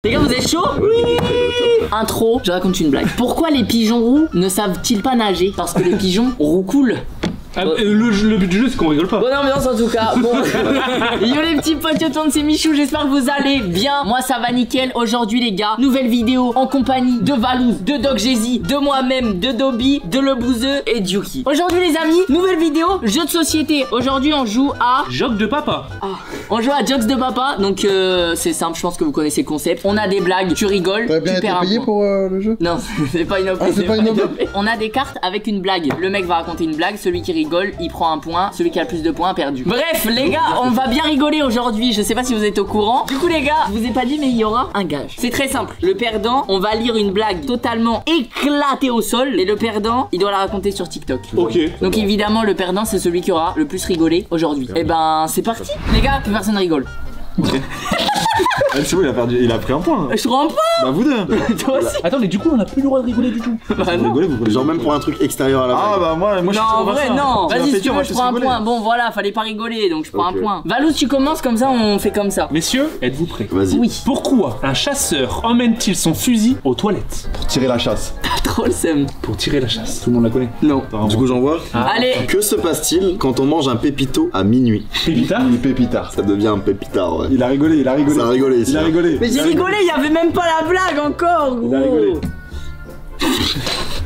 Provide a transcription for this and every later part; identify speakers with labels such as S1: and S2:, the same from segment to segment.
S1: Les gars, vous êtes chaud? Oui. Intro, je raconte une blague. Pourquoi les pigeons roux ne savent-ils pas nager? Parce que les pigeons roucoulent.
S2: Le but du jeu, c'est qu'on rigole pas.
S1: Bonne ambiance en tout cas. Bon. Yo les petits potes, yo c'est Michou, j'espère que vous allez bien. Moi ça va nickel. Aujourd'hui les gars, nouvelle vidéo en compagnie de Valouz, de Doc Jay-Z, de moi-même, de Dobby, de Le Bouzeux et Yuki. Aujourd'hui les amis, nouvelle vidéo, jeu de société. Aujourd'hui on joue à
S2: Joke de papa.
S1: On joue à Jokes de papa. Donc c'est simple, je pense que vous connaissez le concept. On a des blagues, tu rigoles.
S3: T'as bien
S1: tu
S3: été
S1: perds
S3: payé
S1: un point.
S3: pour le jeu?
S1: Non, c'est pas une OP.
S3: Ah, c'est pas une OP.
S1: On a des cartes avec une blague. Le mec va raconter une blague, celui qui rigole, il prend un point, celui qui a le plus de points a perdu. Bref, les gars, on va bien rigoler aujourd'hui. Je sais pas si vous êtes au courant. Du coup, les gars, je vous ai pas dit, mais il y aura un gage. C'est très simple. Le perdant, on va lire une blague totalement éclatée au sol. Et le perdant, il doit la raconter sur TikTok.
S2: Ok.
S1: Donc, évidemment, le perdant, c'est celui qui aura le plus rigolé aujourd'hui. Et ben, c'est parti. Les gars, plus personne rigole.
S4: C'est bon, il a perdu, il a pris un point.
S1: Je rends pas.
S4: Bah vous deux.
S1: Toi aussi.
S2: Attends, mais du coup, on a plus le droit de rigoler du tout.
S1: Bah non.
S4: Genre même pour un truc extérieur à la blague. Ah bah moi je
S1: Non,
S4: suis
S1: en vrai, non. Vas-y, si tu veux, je prends un
S4: rigoler.
S1: point. Bon, voilà, fallait pas rigoler, donc je prends un point. Valouz, tu commences comme ça, on fait comme ça.
S2: Messieurs, êtes-vous prêts?
S4: Vas-y.
S1: Oui.
S2: Pourquoi un chasseur emmène-t-il son fusil aux toilettes?
S4: Pour tirer la chasse.
S1: T'as trop le seum.
S2: Pour tirer la chasse. Tout le monde la connaît.
S1: Non.
S4: Du coup j'envoie.
S1: Allez.
S4: Que se passe-t-il quand on mange un pépito à minuit?
S2: Pépita?
S4: Pépitard. Ça devient un pépitard, ouais.
S5: Il a rigolé, il a rigolé.
S4: Ça a rigolé ici.
S5: Il a rigolé.
S1: Mais j'ai rigolé, il y avait même pas la blague encore, gros.
S5: Il a rigolé.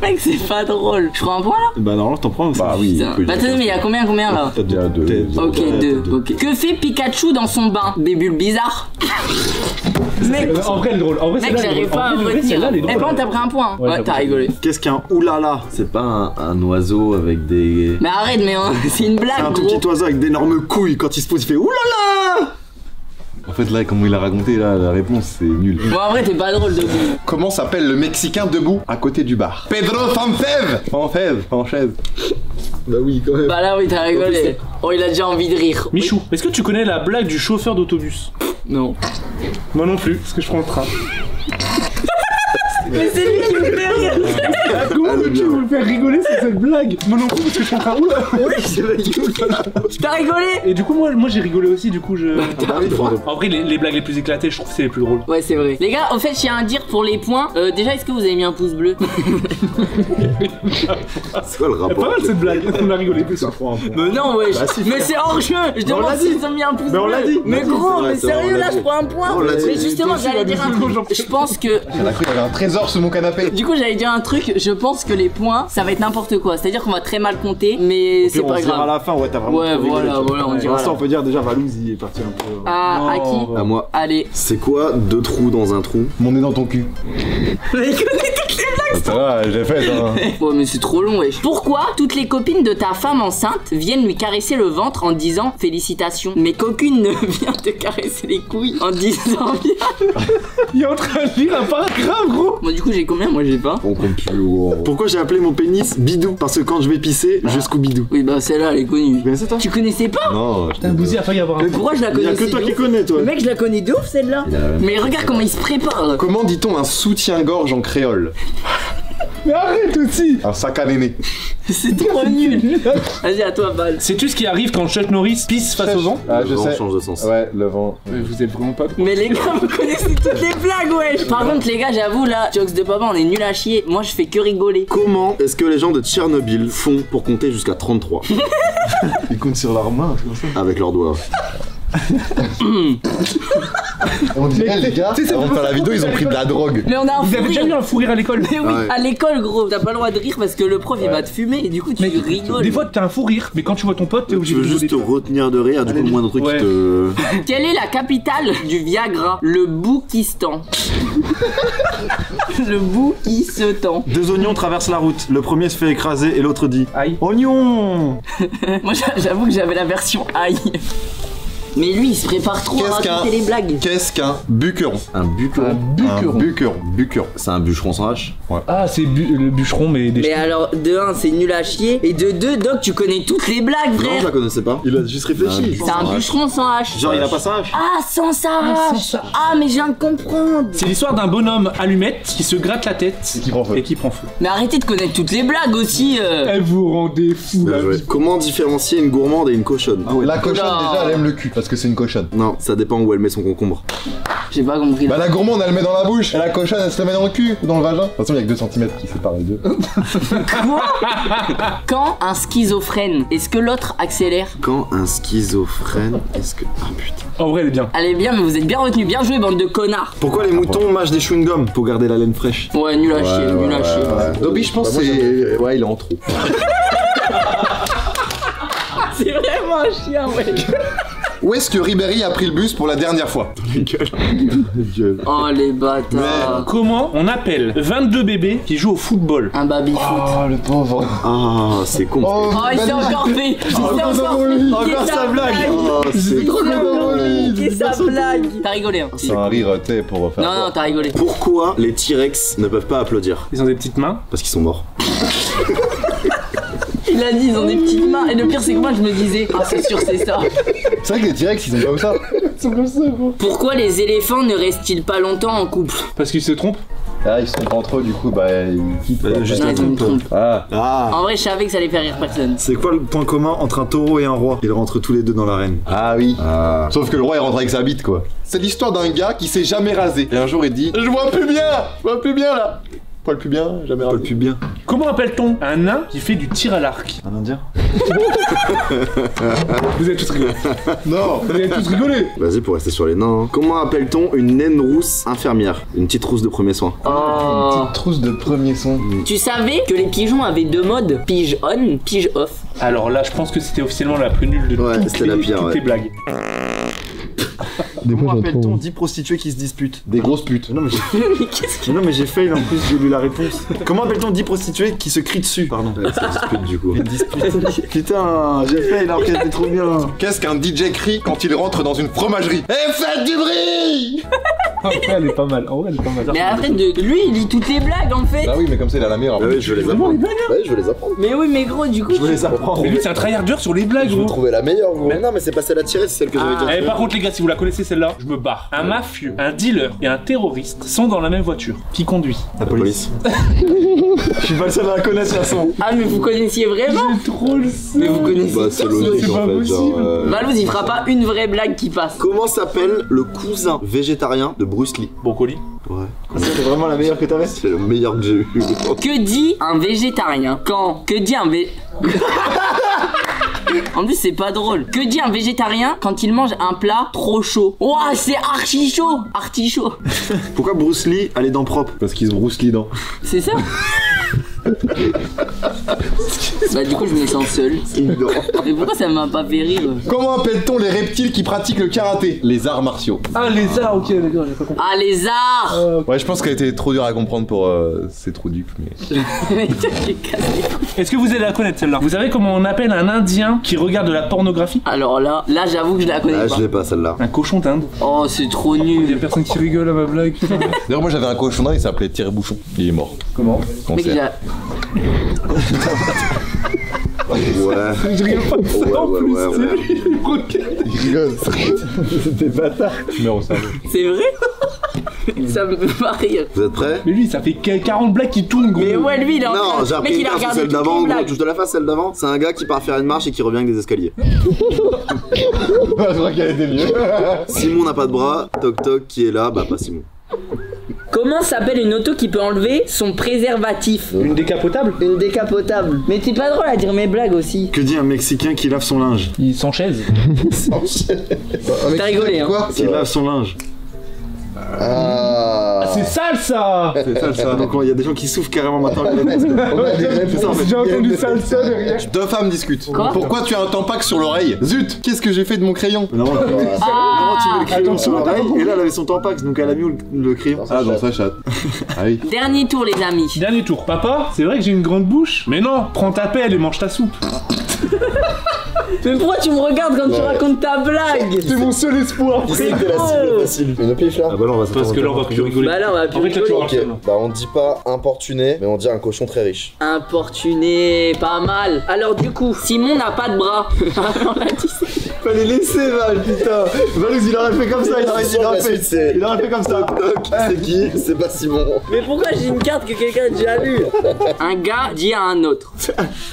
S1: Mec, c'est pas drôle. Je prends un point là?
S4: Bah normalement t'en prends aussi.
S5: Bah oui.
S1: Putain. Bah attendez, mais il y a combien là?
S4: T'as déjà deux.
S1: Ok, deux. Ok. Que fait Pikachu dans son bain? Des bulles bizarres. Mec,
S2: En vrai, elle est drôle. En vrai,
S1: mec,
S2: celle-là, elle est
S1: j'arrive
S2: drôle.
S1: pas à
S2: En vrai,
S1: retenir.
S2: celle-là, elle est
S1: Eh,
S2: drôle.
S1: par contre, t'as pris un point.
S2: Ouais,
S1: Ouais,
S2: t'as
S1: t'as
S2: pris.
S1: rigolé.
S4: Qu'est-ce qu'un oulala?
S6: C'est pas un oiseau avec des...
S1: Mais arrête, mais hein, c'est une
S4: C'est
S1: blague,
S4: un tout
S1: gros.
S4: petit oiseau avec d'énormes couilles. Quand il se pose il fait oulala.
S6: En fait là, comment il a raconté là, la réponse c'est nul.
S1: Bon, en vrai, t'es pas drôle de vous.
S3: Comment s'appelle le Mexicain debout à côté du bar? Pedro Sanchez.
S6: Sanchez.
S4: Bah oui quand même.
S1: Bah là, oui, t'as rigolé. Oh, il a déjà envie de rire.
S2: Michou, est-ce que tu connais la blague du chauffeur d'autobus?
S1: Non.
S2: Moi non plus, parce que je prends le train.
S1: Mais c'est lui qui me fait rire.
S2: Comment veux-tu me faire rigoler sur cette blague? Moi non plus, parce que je prends le train. Oula.
S1: T'as rigolé?
S2: Et du coup, moi j'ai rigolé aussi, du coup je...
S4: Ah oui, Frodo.
S2: En vrai, les blagues les plus éclatées, je trouve que c'est les plus drôles.
S1: Ouais, c'est vrai. Les gars, en fait, j'ai à dire pour les points. Déjà, est-ce que vous avez mis un pouce bleu?
S4: C'est quoi le
S2: Pas
S4: rapport?
S2: mal cette blague, on a rigolé plus.
S1: Mais non, wesh.
S4: Bah, si,
S1: mais c'est hors jeu. Je
S4: on
S1: demande
S4: l'a dit.
S1: s'ils ont mis un pouce
S4: Mais on
S1: bleu.
S4: l'a dit.
S1: Mais
S4: On l'a dit,
S1: gros,
S4: c'est vrai,
S1: mais
S4: c'est vrai,
S1: sérieux,
S4: on l'a
S1: là,
S4: dit.
S1: je prends un point.
S4: On l'a dit.
S1: Mais justement, j'allais dire un truc. Je pense que.
S3: J'en ai cru qu'il y avait un trésor sous mon canapé.
S1: Du coup, j'allais dire un truc. Je pense que les points, ça va être n'importe quoi. C'est-à-dire qu'on va très mal compter, mais c'est
S4: Puis on
S1: pas
S4: se dira à
S1: grave.
S4: la fin, ouais, t'as vraiment.
S1: Ouais,
S4: trop rigolé,
S1: voilà,
S4: tu vois.
S1: voilà, on dira.
S4: Pour l'instant, on peut dire déjà Valouz il est parti un peu.
S1: À qui?
S4: À moi.
S1: Allez.
S4: C'est quoi deux trous dans un trou?
S3: Mon nez dans ton cul.
S1: Mais il connaît toutes les blagues.
S6: Ça va, j'ai fait hein.
S1: Ouais, mais c'est trop long, wesh. Pourquoi toutes les copines de ta femme enceinte viennent lui caresser le ventre en disant félicitations, mais qu'aucune ne vient te caresser les couilles en disant bien?
S2: Il est en train de lire un paragraphe, gros.
S1: Bon, du coup, j'ai combien? Moi, j'ai pas.
S4: On compte plus. Pourquoi j'ai appelé mon pénis Bidou? Parce que quand je vais pisser, je Scooby-Doo.
S1: Oui, bah, celle-là, elle est connue.
S4: Tu connaissais toi?
S1: Tu connaissais pas?
S6: Non,
S2: Un bousier a failli avoir un...
S1: Mais pourquoi je la
S4: Il y
S1: connais
S4: a que
S1: aussi
S4: toi
S1: de
S4: qui
S1: ouf?
S4: connais toi.
S1: Le mec, je la connais de ouf, celle-là. Mais regarde comment il se prépare.
S3: Comment dit-on un soutien-gorge en créole?
S2: Mais arrête aussi.
S3: Un sac à néné.
S1: C'est trop nul. Vas-y, à toi, Val.
S2: Sais-tu ce qui arrive quand Chuck Norris pisse face au vent?
S3: Ah,
S4: Le
S3: je
S4: vent
S3: sais.
S4: change de sens.
S3: Ouais, le vent.
S2: Mais vous êtes vraiment pas...
S1: Mais les gars, vous connaissez toutes les blagues, wesh. Par contre, les gars, j'avoue, là, jokes de papa, on est nul à chier. Moi, je fais que rigoler.
S4: Comment est-ce que les gens de Tchernobyl font pour compter jusqu'à 33?
S6: ils comptent sur leurs mains, c'est comme ça.
S4: Avec leurs doigts.
S3: On dirait les gars, avant de faire la vidéo, ils ont pris de la drogue.
S1: Mais on a un
S2: Vous
S1: fou
S2: avez déjà
S1: rire.
S2: eu un fou rire à l'école?
S1: Mais oui,
S4: Ouais.
S1: à l'école, gros, t'as pas le droit de rire parce que le prof il va te fumer et du coup tu
S2: Mais
S1: rigoles.
S2: des fois t'as un fou rire, mais quand tu vois ton pote, t'es
S4: Tu
S2: obligé
S4: veux
S2: de
S4: juste te
S2: rigoler.
S4: retenir de rire, du coup le moindre truc
S2: Ouais.
S4: qui te...
S1: Quelle est la capitale du Viagra? Le Boukistan. Le Boukistan.
S4: Deux oignons traversent la route. Le premier se fait écraser et l'autre dit
S2: Aïe.
S4: Oignon.
S1: Moi j'avoue que j'avais la version aïe. Mais lui il se prépare trop à
S3: Qu'est-ce
S1: raconter
S3: qu'un-
S1: les blagues.
S3: Qu'est-ce qu'un buqueron?
S6: Un buqueron.
S3: Un buqueron.
S6: C'est un bûcheron sans H.
S2: Ah, c'est le bûcheron, mais des...
S1: Mais alors de 1 c'est nul à chier et de 2 Doc tu connais toutes les blagues
S4: Non, je
S1: frère.
S4: la connaissais pas. Il a juste réfléchi.
S1: C'est un bûcheron sans H.
S4: Genre il a pas sa hache.
S1: Ah sans sa hache. Ah mais je viens de comprendre.
S2: C'est l'histoire d'un bonhomme allumette qui se gratte la tête
S3: qui prend feu.
S2: et qui prend feu.
S1: Mais arrêtez de connaître toutes les blagues aussi.
S2: Elle vous rendez fou
S4: Bien
S2: la
S4: joué.
S2: vie.
S4: Comment différencier une gourmande et une cochonne?
S3: La cochonne,
S1: Oula.
S3: déjà, elle aime le cul. Parce que c'est une cochonne.
S4: Non, ça dépend où elle met son concombre.
S1: J'ai pas compris.
S3: Bah la gourmande elle le met dans la bouche et la cochonne elle se le met dans le cul ou dans le vagin. De toute façon il y a que 2 cm qui séparent les deux.
S1: Quand un schizophrène, est-ce que l'autre accélère?
S4: Quand un schizophrène, est-ce que... Ah putain.
S2: En vrai, elle est bien.
S1: Allez bien, mais vous êtes bien retenus, bien joué bande de connards.
S4: Pourquoi les moutons mâchent des chewing-gums? Pour garder la laine fraîche.
S1: Ouais, nul à chier, nul à chier.
S3: Dobby je pense c'est... Ouais il est en trop.
S1: C'est vraiment un chien, ouais.
S3: Où est-ce que Ribéry a pris le bus pour la dernière fois?
S1: Oh les bâtards.
S2: Comment on appelle 22 bébés qui jouent au football?
S1: Un baby-foot.
S3: Oh le pauvre.
S4: Ah, c'est con.
S1: Oh, il s'est encore fait. Il s'est encore
S4: Encore sa blague. Oh, c'est
S1: trop piqué sa blague. T'as rigolé, hein?
S3: C'est un rire tu sais pour faire.
S1: Non, non, t'as rigolé.
S4: Pourquoi les T-Rex ne peuvent pas applaudir?
S2: Ils ont des petites mains.
S4: Parce qu'ils sont morts.
S1: Il a dit, ils ont des petites mains. Et le pire, c'est que moi, je me disais, ah, c'est sûr, c'est ça.
S3: C'est vrai que les T-Rex ils sont comme ça. Ils sont comme ça gros.
S1: Pourquoi les éléphants ne restent-ils pas longtemps en couple?
S2: Parce qu'ils se trompent.
S3: Ah ils sont entre eux du coup bah ils quittent.
S4: Juste
S1: Non,
S4: un
S1: ils ont une
S4: trompe.
S1: trompe.
S3: Ah.
S4: Ah.
S1: En vrai, je savais que ça allait faire rire personne.
S4: C'est quoi le point commun entre un taureau et un roi? Ils rentrent tous les deux dans l'arène.
S3: Ah oui.
S4: Ah.
S3: Sauf que le roi il rentre avec sa bite quoi. C'est l'histoire d'un gars qui s'est jamais rasé. Et un jour il dit je vois plus bien là. Poil plus bien, jamais rasé.
S4: Pas plus bien.
S2: Comment appelle-t-on un nain qui fait du tir à l'arc?
S4: Un indien?
S2: Vous avez tous rigolé.
S3: Non.
S2: Vous avez tous rigolé.
S4: Vas-y pour rester sur les nains. Hein. Comment appelle-t-on une naine rousse infirmière? Une petite rousse de premier soin.
S1: Oh.
S3: Trousse de premier son.
S1: Tu savais que les pigeons avaient 2 modes, pige on, pige off.
S2: Alors là, je pense que c'était officiellement la plus nulle de
S4: Ouais,
S2: toutes
S4: c'était la pire,
S2: toutes
S4: ouais.
S2: les blagues.
S4: Comment appelle-t-on 10 prostituées qui se disputent?
S3: Des grosses putes.
S4: Non mais j'ai fail en plus, j'ai lu la réponse. Comment appelle-t-on 10 prostituées qui se crient dessus? Pardon. Ouais, ça dispute du coup. Putain, j'ai fail alors qu'elle était trop bien.
S3: Qu'est-ce qu'un DJ crie quand il rentre dans une fromagerie? Et faites du bruit!
S2: En vrai, elle est pas mal. En vrai, elle est pas mal.
S1: Mais arrête de. Lui, il lit toutes les blagues en fait.
S3: Bah oui mais comme ça il a la meilleure.
S4: Bah oui, je vais les apprendre. Ouais, je vais les apprendre.
S1: Mais oui, mais gros, du coup.
S4: Je vais les apprendre.
S2: Mais lui, c'est un tryharder sur les blagues,
S4: Je vais
S2: gros.
S4: trouver la meilleure, gros. Mais non, mais c'est pas celle à tirer, c'est celle que j'avais déjà
S2: Eh,
S4: trouvée.
S2: par contre, les gars, si vous la connaissez celle-là, je me barre. Un mafieux, un dealer et un terroriste sont dans la même voiture. Qui conduit?
S4: La police. Je suis pas le seul à la connaître, de toute façon.
S1: Ah, mais vous connaissiez vraiment?
S2: Trop le seum.
S1: Mais vous connaissez.
S4: Bah, c'est logique
S2: c'est
S4: en
S2: pas
S4: fait.
S2: possible.
S4: Genre,
S1: Malouz, il fera pas une vraie blague qui passe.
S4: Comment s'appelle le cousin végétarien de Bruce Lee?
S2: Brocoli.
S4: Ouais. C'est vraiment la meilleure que t'avais? C'est le meilleur que j'ai eu.
S1: Que dit un végétarien quand? Que dit un En plus, c'est pas drôle. Que dit un végétarien quand il mange un plat trop chaud? Ouah, c'est archi chaud. Artichaut.
S4: Pourquoi Bruce Lee a les dents propres?
S3: Parce qu'ils ont Bruce Lee dans.
S1: C'est ça? Bah, du coup, je me sens seul. Mais pourquoi ça m'a pas fait rire?
S3: Comment appelle-t-on les reptiles qui pratiquent le karaté? Les arts martiaux.
S2: Ah, les arts, ok, d'accord, j'ai pas compris.
S1: Ah, les arts.
S3: Ouais je pense qu'elle était trop dure à comprendre pour c'est trop dupe mais.
S1: Mais toi, j'ai cassé.
S2: Est-ce que vous allez la connaître celle-là? Vous savez comment on appelle un Indien qui regarde de la pornographie?
S1: Alors là, j'avoue que je la connais
S4: Ah,
S1: pas.
S4: je l'ai pas celle-là.
S2: Un cochon d'Inde.
S1: Oh, c'est trop
S2: Il y
S1: nul.
S2: a personne qui rigole à ma blague.
S3: D'ailleurs moi j'avais un cochon il s'appelait Thierry Bouchon. Il est mort.
S2: Comment?
S1: Mec,
S3: Cancer.
S4: Ouais.
S2: Je rigole pas de ça
S4: Ouais,
S2: en
S4: ouais,
S2: plus.
S4: ouais,
S2: C'est
S4: ouais.
S2: lui, il me regarde.
S3: Il rigole.
S4: Des bâtards.
S3: Mais on savait.
S1: C'est vrai? Ça me fait pas rire.
S4: Vous êtes prêts?
S2: Mais lui, ça fait 40 blagues qui tournent, gros.
S1: Mais ouais, lui, il est en train-
S4: Non, j'ai
S1: Mec,
S4: appris
S1: il
S4: une
S1: a
S4: carte,
S1: regardé
S4: celle
S1: toutes
S4: d'avant,
S1: les
S4: gros,
S1: blagues.
S4: tu te la fasses celle d'avant. C'est un gars qui part faire une marche et qui revient avec des escaliers.
S3: Je crois qu'elle était mieux.
S4: Simon n'a pas de bras, toc toc, qui est là? Bah pas Simon.
S1: Comment s'appelle une auto qui peut enlever son préservatif?
S2: Une décapotable?
S1: Une décapotable. Mais t'es pas drôle à dire mes blagues aussi.
S4: Que dit un Mexicain qui lave son linge?
S2: Il s'en chaise.
S1: T'as rigolé, hein?
S3: Quoi?
S4: Qui lave son linge.
S3: Ah.
S2: C'est sale ça!
S4: C'est ça, ça. Donc il y a des gens qui souffrent carrément maintenant. C'est ça en fait.
S2: J'ai entendu salsa derrière.
S3: Deux femmes discutent.
S1: Quoi?
S3: Pourquoi tu as un tampax sur l'oreille? Zut! Qu'est-ce que j'ai fait de mon crayon?
S4: Non, vraiment, tu mets le crayon
S2: Attends,
S4: sur l'oreille et là elle avait son tampax donc elle a mis où le crayon?
S3: Ah dans sa chatte. Ah oui.
S1: Dernier tour, les amis.
S2: Dernier tour. Papa, c'est vrai que j'ai une grande bouche? Mais non, prends ta pelle et mange ta soupe.
S1: Mais pourquoi tu me regardes quand tu racontes ta blague?
S2: C'est mon seul espoir.
S1: C'est gros.
S5: Facile. Une pif là?
S4: Ah bah non, on va
S2: Parce que là, on va plus rigoler.
S1: Bah là, on va plus
S2: En fait, là, tu
S1: rigoler.
S2: auras
S5: Ok,
S2: le seum.
S5: bah on dit pas importuné, mais on dit un cochon très riche.
S1: Importuné, pas mal. Alors du coup, Simon n'a pas de bras. On l'a dit.
S4: Fallait laisser Val, putain. Valous il aurait fait comme ça, il aurait
S5: La suite, c'est-
S4: fait comme ça.
S5: Toc, c'est qui? C'est pas Simon.
S1: Mais pourquoi j'ai une carte que quelqu'un a déjà lue? Un gars dit à un autre.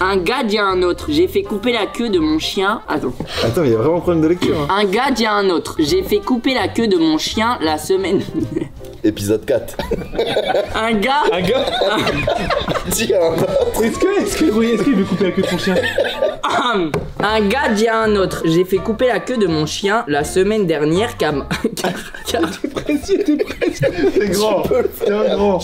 S1: Un gars dit à un autre. J'ai fait couper la queue de mon chien chien. Attends.
S4: Attends, il y a vraiment un problème de lecture. Hein.
S1: Un gars dit à un autre, j'ai fait couper la queue de mon chien la semaine.
S5: Épisode 4.
S1: Un gars.
S2: Un gars,
S5: Dis à un autre.
S2: est-ce qu'il veut couper la queue de son chien?
S1: Un gars dit à un autre, j'ai fait couper la queue de mon chien la semaine dernière car
S4: C'est grand. C'est un grand.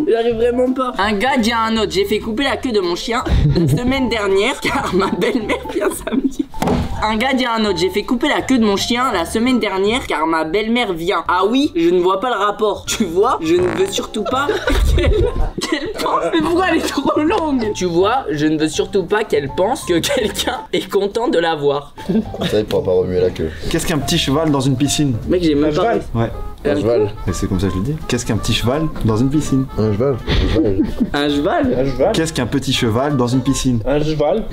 S1: J'arrive vraiment pas. Un gars dit à un autre, j'ai fait couper la queue de mon chien la semaine dernière car ma belle-mère vient samedi. Un gars dit à un autre, j'ai fait couper la queue de mon chien la semaine dernière car ma belle-mère vient. Ah oui, je ne vois pas le rapport. Tu vois, je ne veux surtout pas qu'elle pense. Mais pourquoi elle est trop longue? Tu vois, je ne veux surtout pas qu'elle pense que quelqu'un est content de la voir.
S5: Ça, il pourra pas remuer la queue.
S4: Qu'est-ce qu'un petit cheval dans une piscine?
S1: Mec, j'ai même pas.
S4: Ouais.
S5: Un cheval.
S4: Et c'est comme ça que je le dis. Qu'est-ce qu'un petit cheval dans une piscine?
S5: Un cheval.
S1: Un cheval.
S2: Un cheval.
S4: Qu'est-ce qu'un petit cheval dans une piscine?
S2: Un cheval.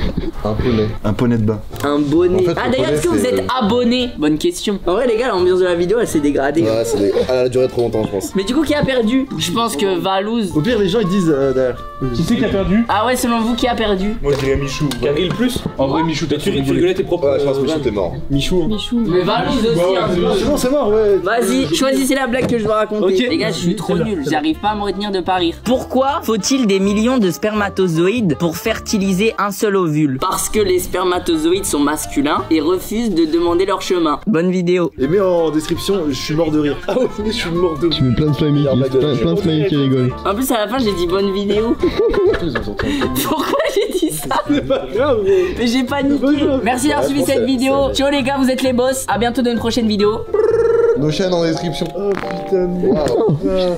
S5: Un poney.
S4: Un poney de bain.
S1: Un bonnet.
S3: En fait,
S1: Ah
S3: le
S1: d'ailleurs,
S3: poney,
S1: est-ce que vous
S3: c'est-
S1: êtes abonné? Bonne question. En vrai les gars, l'ambiance de la vidéo elle s'est dégradée.
S5: Ouais, elle a duré trop longtemps, je pense.
S1: Mais du coup qui a perdu? Je pense que Valouz.
S4: Au pire, les gens ils disent derrière.
S2: Qui c'est qui a perdu?
S1: Ah ouais, selon vous qui a perdu?
S2: Moi je dirais Michou. Qui a ri le plus? En vrai, Michou, t'as tu rigolais tes propres.
S5: Ouais, je pense que Michou, t'es mort.
S4: Michou.
S1: Mais Valouz aussi hein.
S4: C'est bon, c'est mort, ouais.
S1: Vas-y, choisissez la blague que je dois raconter.
S2: Ok.
S1: Les gars, je suis trop
S2: C'est
S1: nul,
S2: bien.
S1: j'arrive pas à me retenir de pas rire. Pourquoi faut-il des millions de spermatozoïdes pour fertiliser un seul ovule? Parce que les spermatozoïdes sont masculins et refusent de demander leur chemin. Bonne vidéo.
S4: Et mets en description, je suis mort de rire. Ah ouais, je suis mort de rire.
S3: Tu mets plein de smileys plein de smileys qui rigolent.
S1: En plus à la fin j'ai dit bonne vidéo. Pourquoi j'ai dit ça?
S4: C'est pas grave,
S1: Mais j'ai paniqué. Merci d'avoir suivi cette vidéo. Ciao les gars, vous êtes les boss. À bientôt dans une prochaine vidéo.
S3: Nos chaînes en description.
S4: Oh putain de merde.
S5: Waouh.